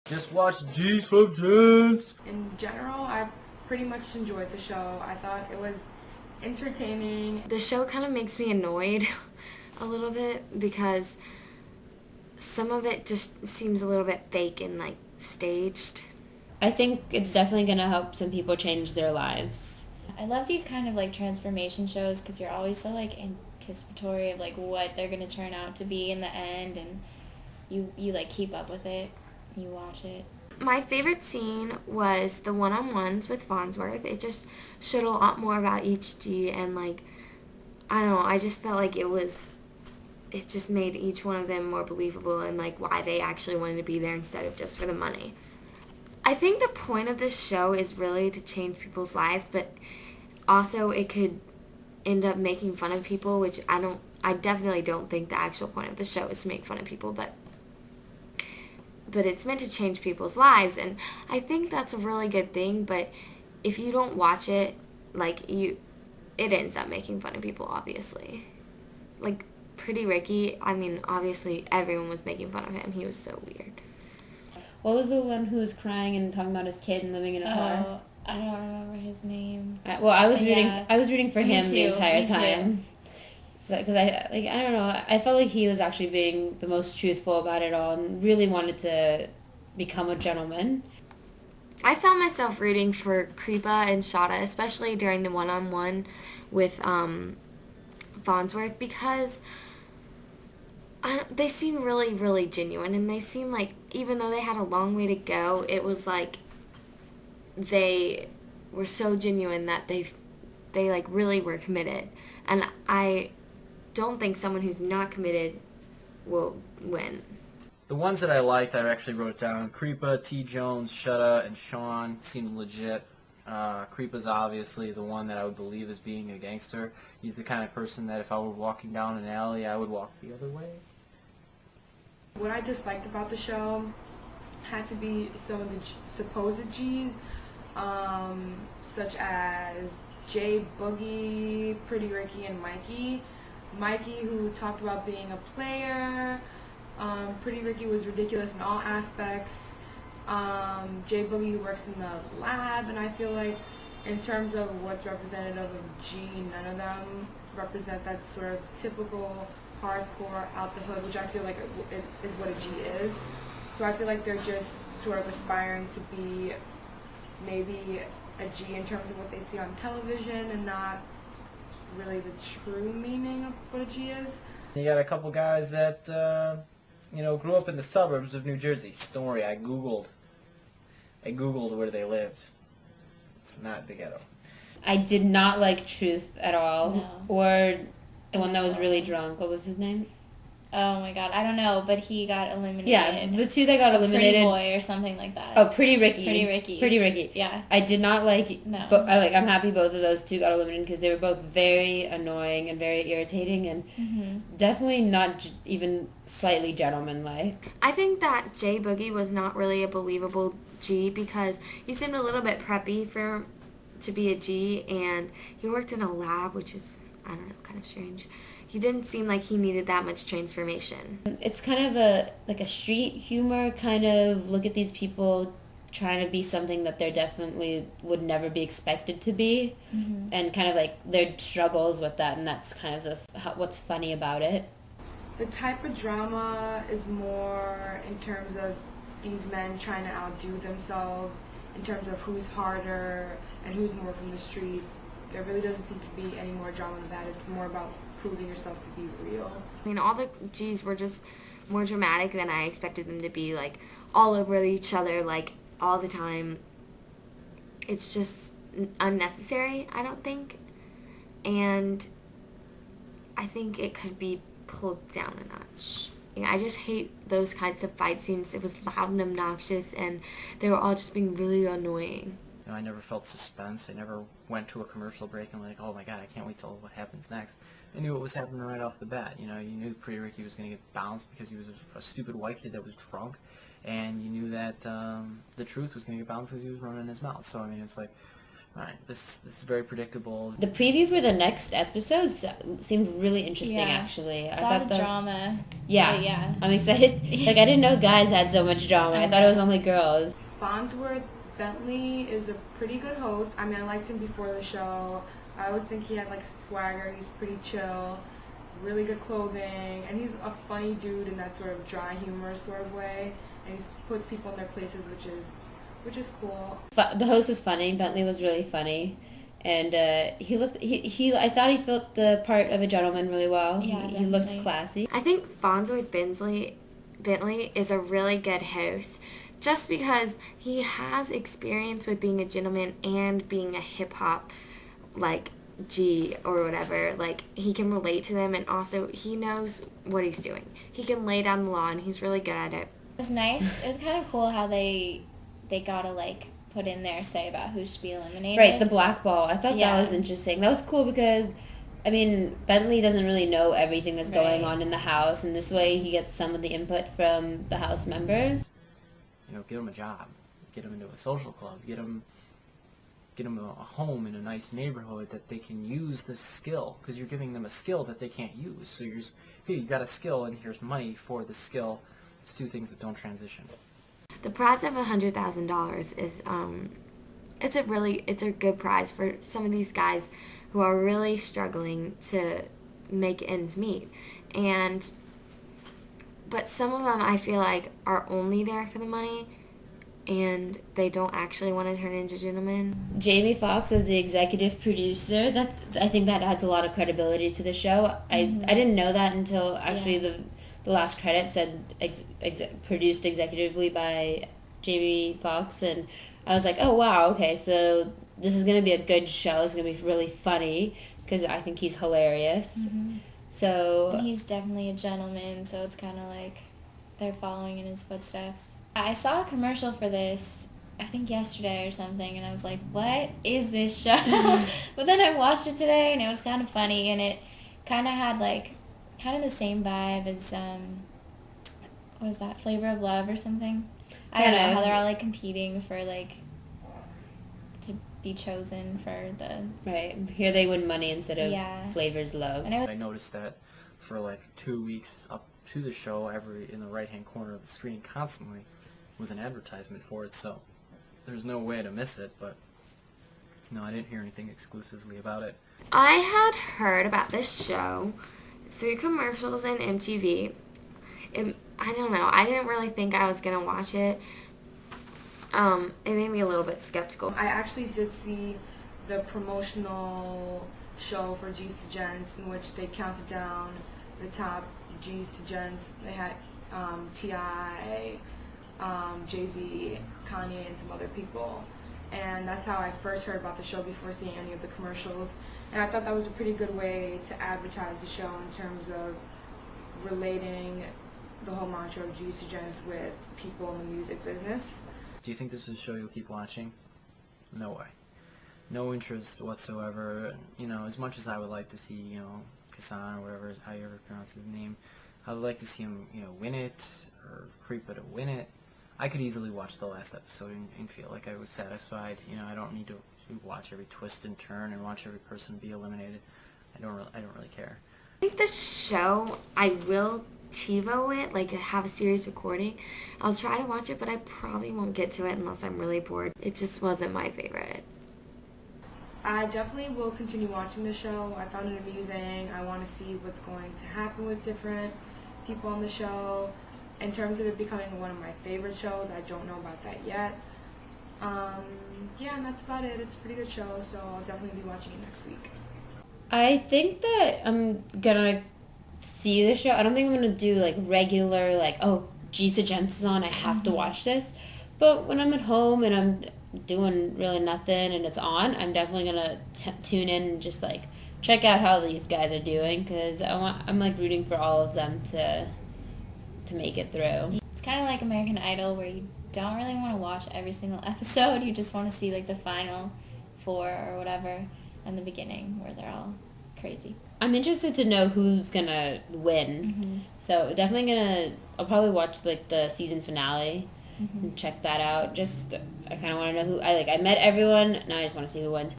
Just watch G's from Gents. In general, I pretty much enjoyed the show. I thought it was entertaining. The show kind of makes me annoyed a little bit because some of it just seems a little bit fake and like staged. I think it's definitely going to help some people change their lives. I love these kind of like transformation shows because you're always so like anticipatory of like what they're going to turn out to be in the end, and you like keep up with it. You watch it. My favorite scene was the one-on-ones with Farnsworth. It just showed a lot more about each G, and like, I don't know, I just felt like it just made each one of them more believable and like why they actually wanted to be there instead of just for the money. I think the point of this show is really to change people's lives, but also it could end up making fun of people, which I definitely don't think the actual point of the show is to make fun of people, but it's meant to change people's lives, and I think that's a really good thing. But if you don't watch it, it ends up making fun of people, obviously. Like Pretty Ricky, I mean, obviously everyone was making fun of him. He was so weird. What was the one who was crying and talking about his kid and living in a car? Oh, I don't remember his name. I was rooting for him the entire time. Too. So, because I don't know, I felt like he was actually being the most truthful about it all and really wanted to become a gentleman. I found myself rooting for Kripa and Shada, especially during the one-on-one with Farnsworth, because they seem really, really genuine, and they seem like, even though they had a long way to go, it was like they were so genuine that they like really were committed. And I don't think someone who's not committed will win. The ones that I liked, I actually wrote down. Creepa, T. Jones, Shutta, and Sean seemed legit. Creepa's obviously the one that I would believe as being a gangster. He's the kind of person that if I were walking down an alley, I would walk the other way. What I disliked about the show had to be some of the supposed G's, such as Jay Boogie, Pretty Ricky, and Mikey. Mikey, who talked about being a player. Pretty Ricky was ridiculous in all aspects. Jay Boogie, who works in the lab, and I feel like in terms of what's representative of G, none of them represent that sort of typical hardcore out the hood, which I feel like is what a G is. So I feel like they're just sort of aspiring to be maybe a G in terms of what they see on television and not really the true meaning of what a G is. You got a couple guys that, grew up in the suburbs of New Jersey. Don't worry, I Googled where they lived. It's not the ghetto. I did not like Truth at all. No. Or the one that was really drunk. What was his name? Oh my god, I don't know, but he got eliminated. Yeah, the two that got eliminated. Pretty Boy or something like that. Oh, Pretty Ricky. Pretty Ricky. Yeah. I did not like. No. But I'm happy both of those two got eliminated because they were both very annoying and very irritating and definitely not even slightly gentlemanlike. I think that Jay Boogie was not really a believable G because he seemed a little bit preppy to be a G, and he worked in a lab, which is, I don't know, kind of strange. He didn't seem like he needed that much transformation. It's kind of a street humor kind of look at these people trying to be something that they're definitely would never be expected to be, and kind of like their struggles with that, and that's kind of what's funny about it. The type of drama is more in terms of these men trying to outdo themselves, in terms of who's harder and who's more from the streets. There really doesn't seem to be any more drama than that. It's more about proving yourself to be real. I mean, all the G's were just more dramatic than I expected them to be, like, all over each other, like, all the time. It's just unnecessary, I don't think. And I think it could be pulled down a notch. I just hate those kinds of fight scenes. It was loud and obnoxious, and they were all just being really annoying. I never felt suspense. I never went to a commercial break and like, oh my god, I can't wait till what happens next. I knew what was happening right off the bat. You knew Pretty Ricky was going to get bounced because he was a stupid white kid that was drunk, and you knew that the Truth was going to get bounced because he was running his mouth. So I mean, it's like Alright, this is very predictable. The preview for the next episodes seemed really interesting, Yeah. actually. A lot of drama. Yeah. But yeah. I'm excited. Like, I didn't know guys had so much drama. I thought it was only girls. Farnsworth Bentley is a pretty good host. I mean, I liked him before the show. I always think he had like swagger. He's pretty chill, really good clothing, and he's a funny dude in that sort of dry humor sort of way. And he puts people in their places, which is cool. The host was funny. Bentley was really funny. And I thought he felt the part of a gentleman really well. Yeah, he looked definitely. classy. I think Farnsworth Bentley is a really good host just because he has experience with being a gentleman and being a hip-hop, like, G or whatever. Like, he can relate to them, and also he knows what he's doing. He can lay down the law, and he's really good at it. It was nice. It was kind of cool how they gotta like put in their say about who should be eliminated. Right, the black ball. I thought Yeah. that was interesting. That was cool because, I mean, Bentley doesn't really know everything that's going Right. on in the house, and this way he gets some of the input from the house members. You know, get them a job, get them into a social club, get them a home in a nice neighborhood that they can use this skill, because you're giving them a skill that they can't use. So you're just, hey, you got a skill, and here's money for the skill. It's two things that don't transition. The prize of $100,000 is it's a good prize for some of these guys who are really struggling to make ends meet. But some of them I feel like are only there for the money and they don't actually want to turn into gentlemen. Jamie Foxx as the executive producer, I think that adds a lot of credibility to the show. I didn't know that until actually the last credit said produced executively by Jamie Foxx, and I was like, oh wow, okay, so this is going to be a good show. It's going to be really funny because I think he's hilarious. So And he's definitely a gentleman, so it's kind of like they're following in his footsteps. I saw a commercial for this, I think yesterday or something, and I was like, what is this show? But then I watched it today, and it was kind of funny, and it kind of had like kind of the same vibe as what was that, Flavor of Love or something? I don't know, how they're all like competing for like to be chosen for the right here they win money instead of Yeah. Flavor's Love. and it was, I noticed that for like 2 weeks up to the show, in the right-hand corner of the screen constantly was an advertisement for it, so there's no way to miss it, but no, I didn't hear anything exclusively about it. I had heard about this show through commercials and MTV. I don't know. I didn't really think I was going to watch it. It made me a little bit skeptical. I actually did see the promotional show for G's to Gents, in which they counted down the top G's to Gents. They had T.I., Jay-Z, Kanye, and some other people. And that's how I first heard about the show before seeing any of the commercials. And I thought that was a pretty good way to advertise the show in terms of relating the whole mantra of G's to Gents with people in the music business. Do you think this is a show you'll keep watching? No way. No interest whatsoever. You know, as much as I would like to see, you know, Kassan or whatever, how you ever pronounce his name, I would like to see him, you know, win it, or Creepa to win it. I could easily watch the last episode and feel like I was satisfied. You know, I don't need to watch every twist and turn and watch every person be eliminated. I don't really care. I think this show, I will TiVo it, like have a series recording. I'll try to watch it, but I probably won't get to it unless I'm really bored. It just wasn't my favorite. I definitely will continue watching the show. I found it amusing. I want to see what's going to happen with different people on the show. In terms of it becoming one of my favorite shows, I don't know about that yet. Yeah, and that's about it. It's a pretty good show, so I'll definitely be watching it next week. I think that I'm gonna see the show. I don't think I'm gonna do like regular, like, oh, G's to Gents is on, I have to watch this. But when I'm at home and I'm doing really nothing and it's on, I'm definitely gonna tune in and just like check out how these guys are doing, because I'm like rooting for all of them to make it through. it's kind of like American Idol, where you don't really want to watch every single episode. You just want to see like the final 4 or whatever and the beginning where they're all crazy. I'm interested to know who's gonna win. So definitely I'll probably watch like the season finale and check that out. Just I kind of want to know who I met everyone. Now I just want to see who wins.